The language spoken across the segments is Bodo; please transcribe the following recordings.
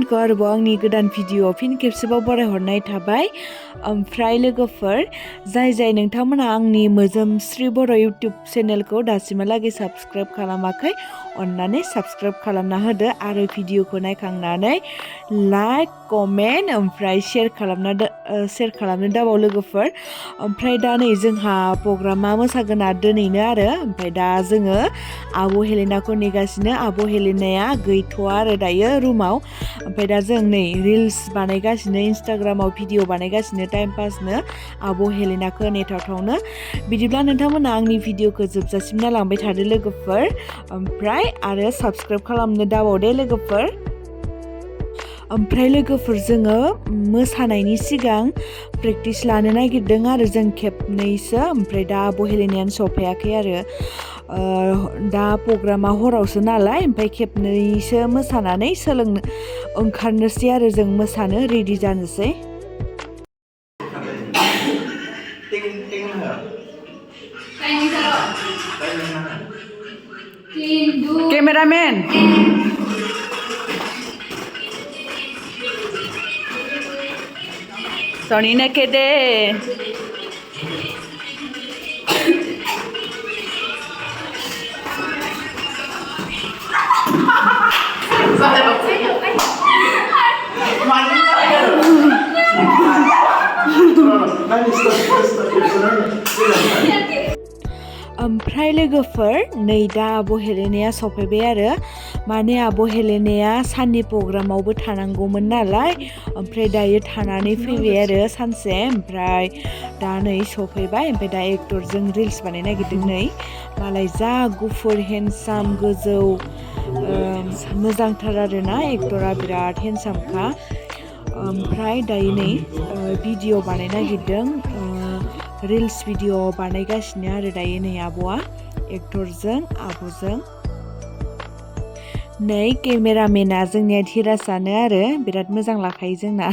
बिथांमोनखौ आरोबाव आंनि गोदान भिडिअ फिन खेबसेबाव बरायहरनाय थाबाय ओमफ्राय लोगोफोर जाय नोंथांमोना आंनि मोजोमस्रि बर' इउटुब चेनेलखौ दासिमहालागै साबस्क्राइब खालामाखै अन्नानै साबस्क्राइब खालामना होदो आरो भिडिअखौ नायखांनानै लाइक कमेन्ट ओमफ्राय शेयार खालामनो दाबाव लोगोफोर ओमफ्राय दा नै जोंहा प्रग्रामा मोसागोना दिनैनो आरो ओमफ्राय दा जोङो आब' हेलेनाखौ नेगासिनो आब' हेलेनाया गैथ'आ आरो दायो रुमाव ओमफ्राय दा जों नै रिल्स बानायगासिनो इन्स्टाग्रामाव भिडिअ बानायगासिनो टाइम पासनो आब' हेलेनाखौ नेथावथावनो बिदिब्ला नोंथांमोना आंनि भिडिअखौ जोबजासिम नायलांबाय थादो लोगोफोर ओमफ्राय आरो साबस्क्राइब खालामनो दाबाव दे लोगोफोर ओमफ्राय लोगोफोर जोङो मोसानायनि सिगां प्रेक्टिस लानो नागिरदों आरो जों खेबनैसो ओमफ्राय दा आब' हेलेनायानो सफैयाखै आरो दा प्रग्रामा हरावसो नालाय ओमफ्राय खेबनैसो मोसानानै सोलोंनो ओंखारनोसै आरो जों मोसानो रेडि जानोसै केमेरामेन Sony na kede. ओमफ्राय लोगोफोर नै दा आब' हेलेनाया सफैबाय आरो माने आब' हेलेनाया साननि प्रग्रामावबो थानांगौमोन नालाय ओमफ्राय दायो थानानै फैबाय आरो सानसे ओमफ्राय दा नै सफैबाय ओमफ्राय दा एक्टरजों रिल्स बानायनो नागिरदों नै मालाय जा गुफुर हेन्डसाम गोजौ मोजांथार आरोना एक्टरा बिराद हेन्डसामखा ओमफ्राय दायो नै भिडिअ बानायनो नागिरदों रिल्स भिडिअ बानायगासिनो आरो दायो नै आब'आ एक्टरजों आब'जों नै केमेरामेना जोंनिया धीराजानो आरो बिराद मोजां लाखायो जोंना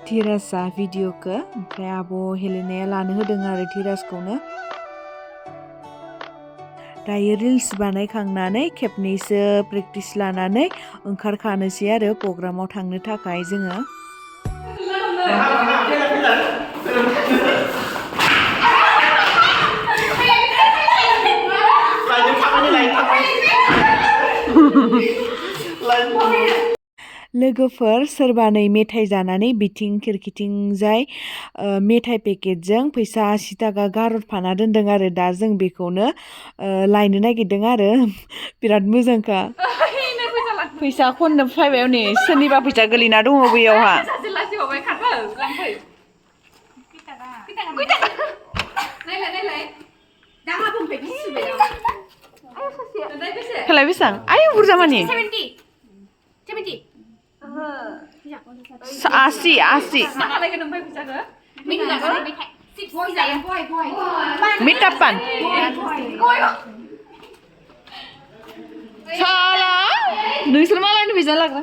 धीराजा भिडिअखौ ओमफ्राय आब' हेलेनाया लानो होदों आरो धीराजखौनो दायो रिल्स बानायखांनानै खेबनैसो प्रेक्टिस लानानै ओंखारखानोसै आरो प्रग्रामाव थांनो थाखाय जोङो लोगोफोर सोरबा नै मेथाइ जानानै बिथिं खिरखिथिंजाय मेथाइ पेकेटजों फैसा 80 थाखा गारहरफाना दोनदों आरो दा जों बेखौनो लायनो नागिरदों आरो बिराद मोजांखा फैसा खननो फैबाय हनै सोरनिबा फैसा गोलैना दङ बैयावहा खोलाय बेसां आय बुरजा मानि 80 मिटाpan salah नोंसोर मालायनि फैसा लाग्रा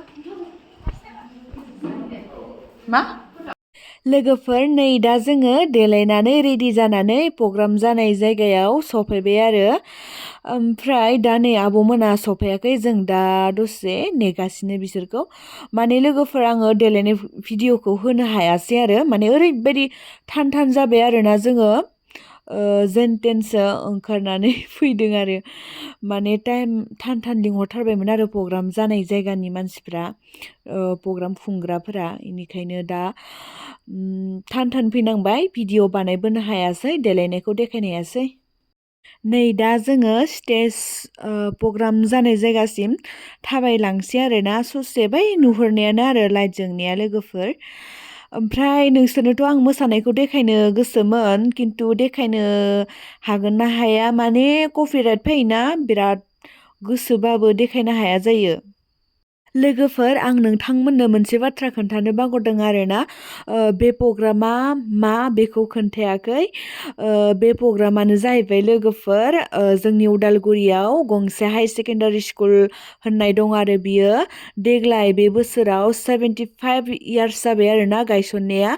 मा लोगोफोर नै दा जोङो देलायनानै रेडि जानानै प्रग्राम जानाय जायगायाव सफैबाय आरो ओमफ्राय दा नै आब'मोना सफैयाखै जों दा दसे नेगासिनो बिसोरखौ माने लोगोफोर आङो देलायनाय भिडिअखौ होनो हायासै आरो माने ओरैबायदि थान जाबाय आरोना जोङो जेनटेनसो ओंखारनानै फैदों आरो माने थान लिंहरथारबायमोन आरो प्रग्राम जानाय जायगानि मानसिफ्रा प्रग्राम खुंग्राफोरा बेनिखायनो दा थान फैनांबाय भिडिअ बानायबोनो हायासै देलायनायखौ देखायनो हायासै नै दा जोङो स्टेज प्रग्राम जानाय जायगासिम थाबायलांसै आरोना ससे बै नुहुरनायानो आरो लाइट जोंनाया लोगोफोर ओमफ्राय नोंसोरनोथ' आं मोसानायखौ देखायनो गोसोमोन खिन्थु देखायनो हागोन ना हाया माने कपिराइट फैयोना बिराद गोसोबाबो देखायनो हाया जायो लोगोफोर आं नोंथांमोननो मोनसे बाथ्रा खोन्थानो बावगारदों आरोना बे प्रग्रामा मा बेखौ खोन्थायाखै बे प्रग्रामानो जाहैबाय लोगोफोर जोंनि उदालगुरियाव गंसे हाई सेकेन्डारि स्कुल होननाय दं आरो बियो देग्लाय बे बोसोराव 75 इयार्स जाबाय आरोना गायसननाया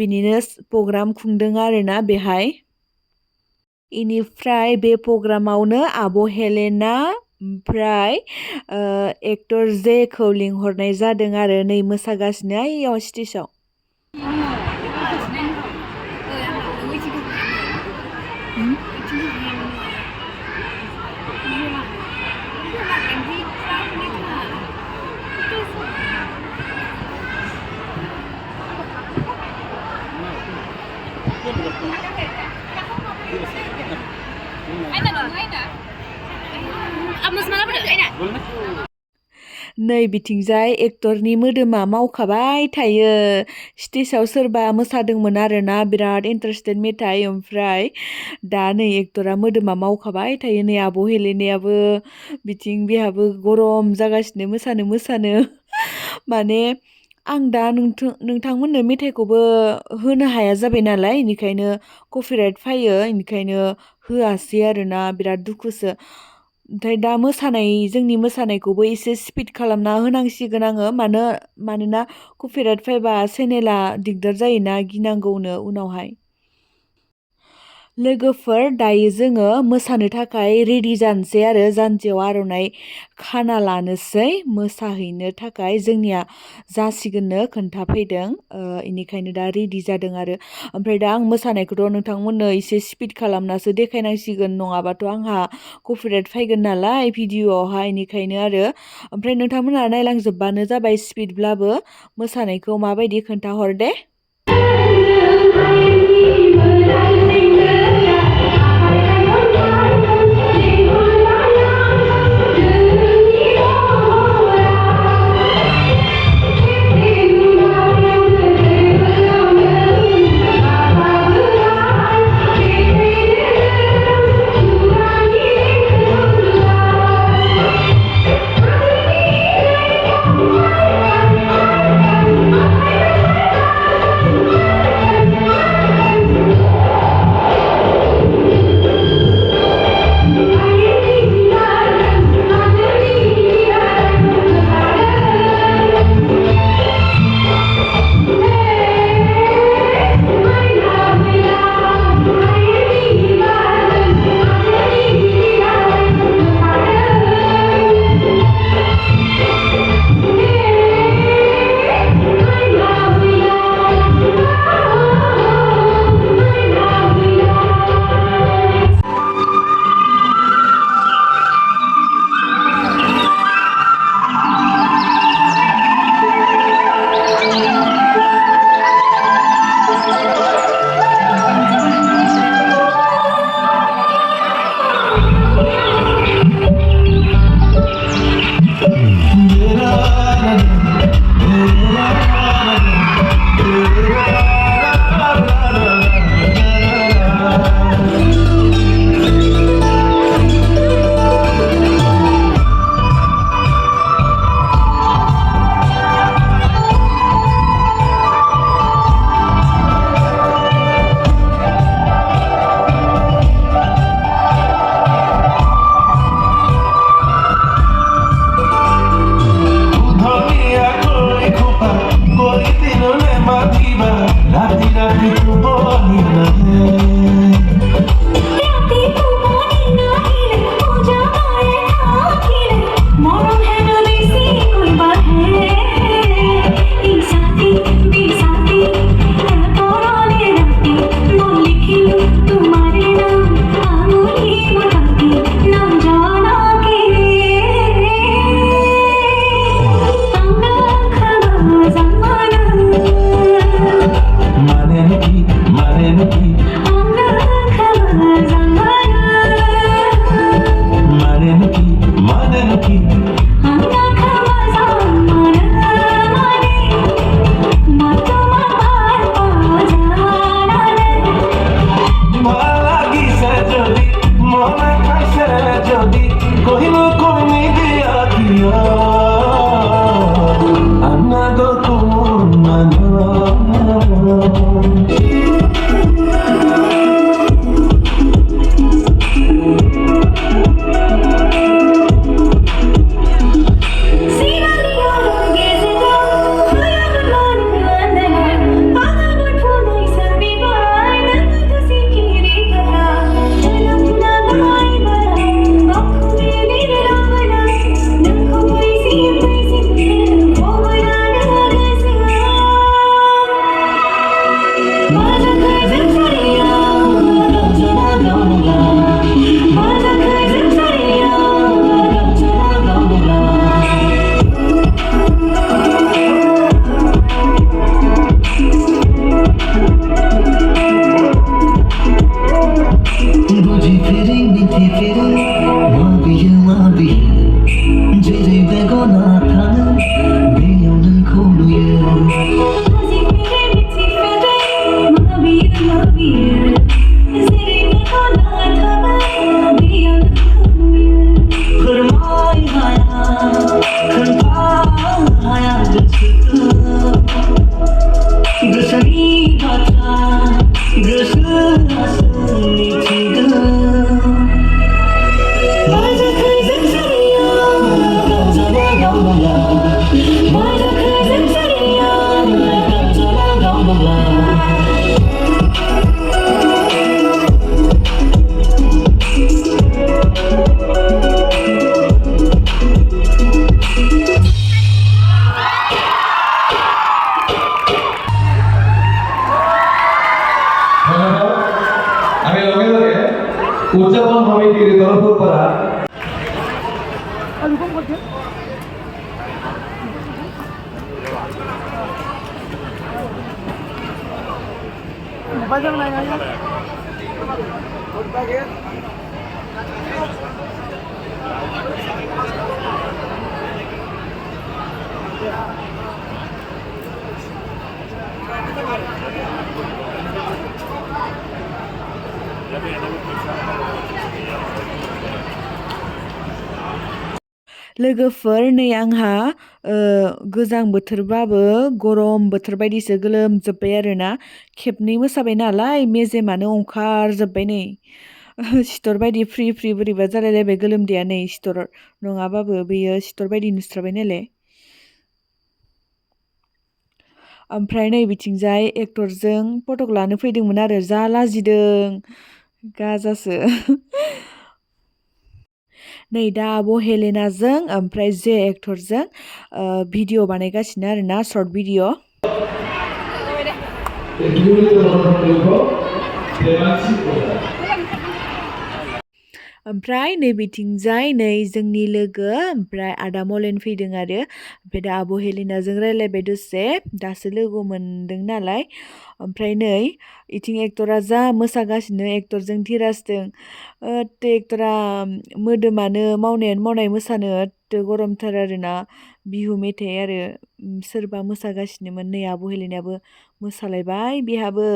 बिनिनो प्रग्राम खुंदों आरोना बेहाय इनिफ्राय बे प्रग्रामावनो आब' हेलेना ओमफ्राय एक्टर जेखौ लिंहरनाय जादों आरो नै मोसागासिनो आइयाव स्टेजाव। नै बिथिंजाय एक्टरनि मोदोमा मावखाबाय थायो। स्टेजाव सोरबा मोसादोंमोन आरोना बिराद इन्टारेस्टेड मेथाइ, ओमफ्राय दा नै एक्टरा मोदोमा मावखाबाय थायो। नै आब' हेलेनायाबो बिथिं बेहाबो गरम जागासिनो मोसानो माने आं दा नोंथांमोननो मेथाइखौबो होनो हाया जाबाय नालाय, बेनिखायनो कपिराइट फायो, बेनिखायनो होआसै आरोना बिराद दुखुसो। ओमफ्राय दा जोंनि मोसानायखौबो एसे स्पिड खालामना होनांसिगोन आङो, मानोना कपिराइट फायबा चेनेला दिगदार जायोना, गिनांगौनो उनावहाय। लोगोफोर दायो जोङो मोसानो थाखाय रेडि जानोसै आरो जानजियाव आर'नाइ खाना लानोसै, मोसाहैनो थाखाय जोंनिया जासिगोननो खोन्थाफैदों, इनिखायनो दा रेडि जादों आरो। ओमफ्राय दा आं मोसानायखौथ' नोंथांमोननो एसे स्पिड खालामनासो देखायनांसिगोन, नङाबाथ' आंहा कपिराइट फैगोन नालाय भिडिअआवहाय, इनिखायनो आरो। ओमफ्राय नोंथांमोनहा नायलांजोबबानो जाबाय स्पिडब्लाबो। मोसानायखौ माबायदि खोन्थाहर दे। উদযাপন সমিতির তরফের পৰা लोगोफोर नै आंहा गोजां बोथोरबाबो गरम बोथोर बायदिसो गोलोमजोब्बाय आरोना खेबनै मोसाबाय नालाय मेजेमानो ओंखारजोब्बाय नै सिथर बायदि फ्रि फ्रि बोरैबा जालायलायबाय गोलोमदैया नै सिथर नङाबाबो बेयो सिथर बायदि नुस्राबाय नालाय ओमफ्राय नै बिथिंजाय एक्टरजों फटक लानो फैदोंमोन आरो जा लाजिदों गाजासो नै दा आब' हेलेनाजों ओमफ्राय जे एक्टरजों भिडिअ बानायगासिनो आरोना शर्ट भिडिअ ओमफ्राय नै बिथिंजाय नै जोंनि लोगो ओमफ्राय आदा मलेन फैदों आरो ओमफ्राय दा आब' हेलेनाजों रायलायबाय दसे दासो लोगो मोनदों नालाय ओमफ्राय नै इथिं एक्टरा जा मोसागासिनो एक्टरजों धिराजदों एक्टरा मोदोमानो मावनायानो मावनाय मोसानो गरमथार आरोना बिहु मेथाइ आरो सोरबा मोसागासिनोमोन नै आब' हेलेनायाबो मोसालायबाय बेहाबो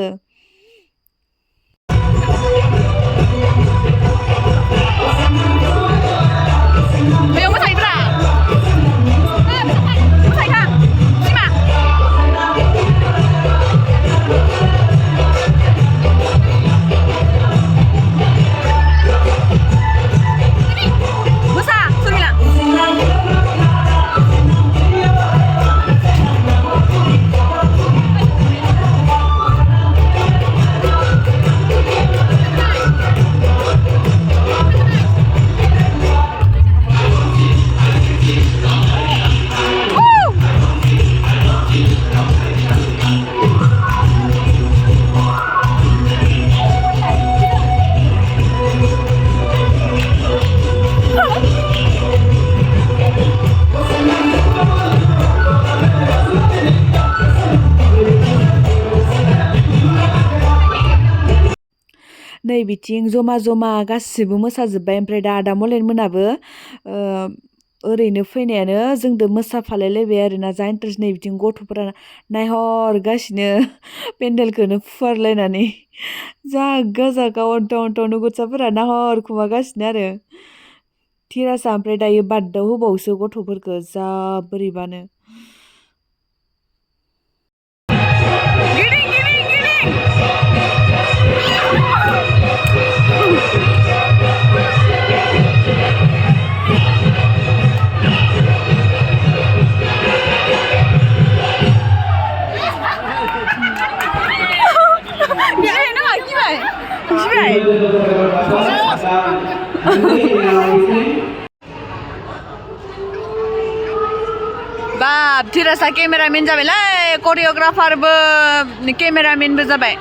नै बिथिं जमा जमा गासिबो मोसाजोब्बाय ओमफ्राय दा आदा मलेन मोनाबो ओरैनो फैनायानो जोंदो मोसाफालायलायबाय आरोना जा इन्टारेस्ट नै बिथिं गथ'फोरा नायहरगासिनो पेन्डेलखौनो फुवारलायनानै जा गाजा गावन्थाव अन्थावनो गथ'साफोरा नाहरखुमागासिनो आरो धिराजा ओमफ्राय दायो बार्टआव होबावोसो गथ'फोरखौ जा बोरैबानो बाब धिराजा केमेरामेन जाबायलै करियोग्राफारबो केमेरामेनबो जाबाय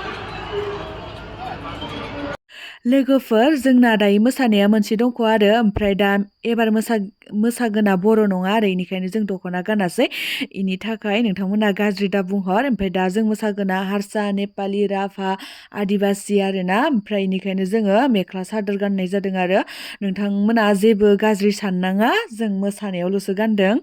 लोगोफोर जोंना दायो मोसानाया मोनसे दंख' आरो ओमफ्राय दा एबार मोसागोना बर' नङा आरो इनिखायनो जों दख'ना गानासै इनि थाखाय नोंथांमोना गाज्रि दा बुंहर ओमफ्राय दा जों मोसागोना हारसा नेपालि राभा आदिबासि आरोना ओमफ्राय इनिखायनो जोङो मेख्ला सादोर गाननाय जादों आरो नोंथांमोना जेबो गाज्रि साननाङा जों मोसानायावल'सो गानदों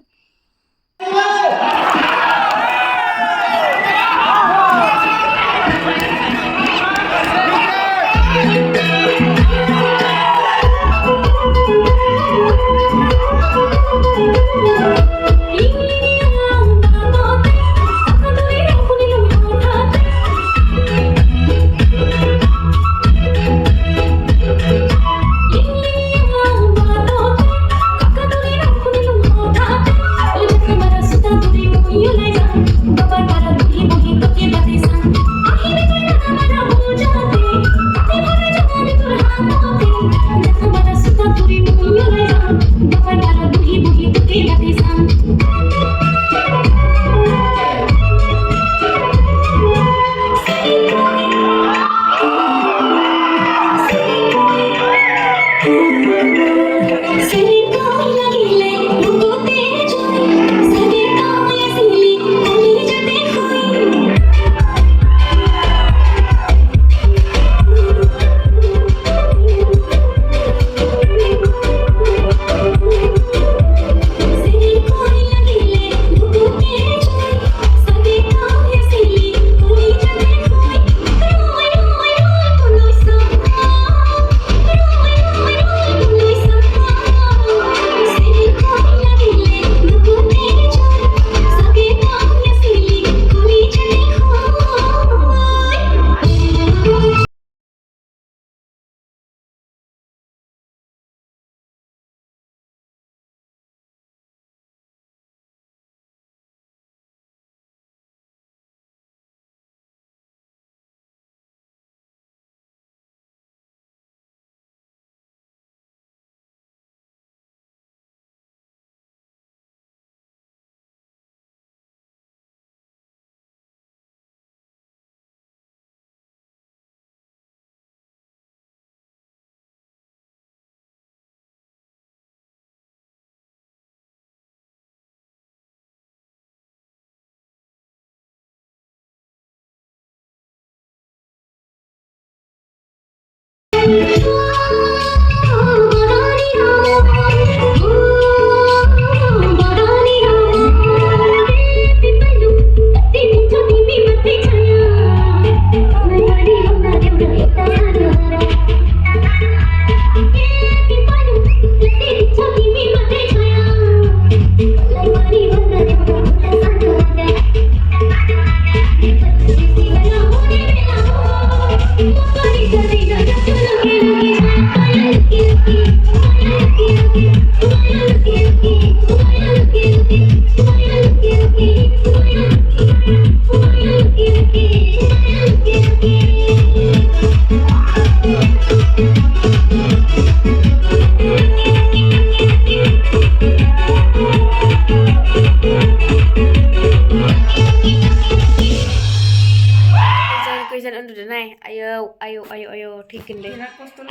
खैजोन उन्दुदो नाय आयौ थैगोन दे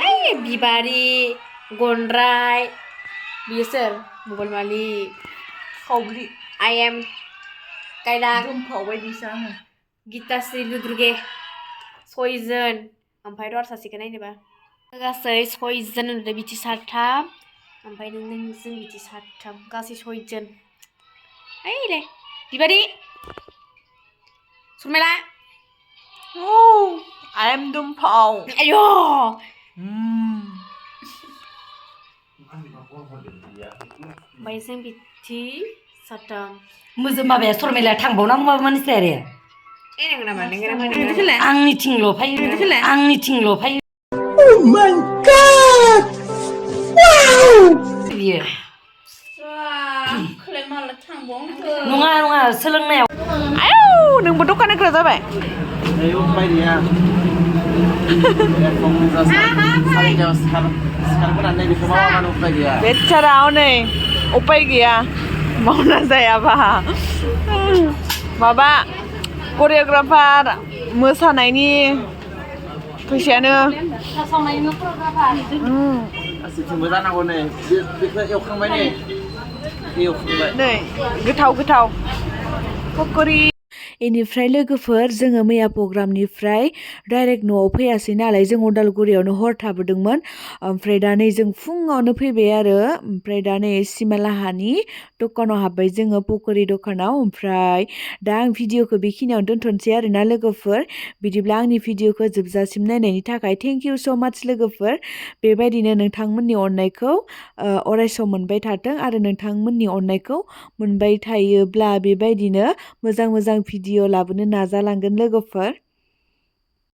ओइ बिबारि गनद्राय बियो सोर मबाइल मालिक खावब्लि I am गायदा गोमफावबाय दिसो आङो गिताश्री लुद्रुगे 6 जोन ओमफ्राय र' सासेखौ नायनोबा गासै 6 जोन उन्दुदो बिथि 3 ओमफ्राय जों बिथि 3 गासै 6 जोन ओइले बिबारि सुरमेला I am दुमफाव आयौ ओमफ्राय जों बिथि 3 मोजों माबाया सरमेलाया थांबावनांगौ माबा मानसिया आरो ए नंगौ नामा नोंगो आंनिथिंल' फायो आंनिथिंल' फायो बियो नङा सोलोंनायाव आयौ नोंबो दखान होग्रा जाबाय बेचारा हनै उपाय गैया मावना जायाबा माबा करिय'ग्राफार मोसानायनि फैसायानो नै गोथाव पकरि इनिफ्राय लोगोफोर जोङो मैया प्रग्रामनिफ्राय डाइरेक्ट न'आव फैयासै नालाय जों उदालगुरियावनो हर थाबोदोंमोन ओमफ्राय दा नै जों फुङावनो फैबाय आरो ओमफ्राय दा नै सिमालाहानि दखानाव हाबबाय जोङो पकरि दखानाव ओमफ्राय दा आं भिडिअखौ बेखिनियावनो दोनथ'नोसै आरोना लोगोफोर बिदिब्ला आंनि भिडिअखौ जोबजासिम नायनायनि थाखाय थेंक इउ स' माच लोगोफोर बेबायदिनो नोंथांमोननि अननायखौ अरायसम मोनबाय थाथों आरो नोंथांमोननि अननायखौ मोनबाय थायोब्ला बेबायदिनो मोजां भिडिअ लाबोनो नाजालांगोन लोगोफोर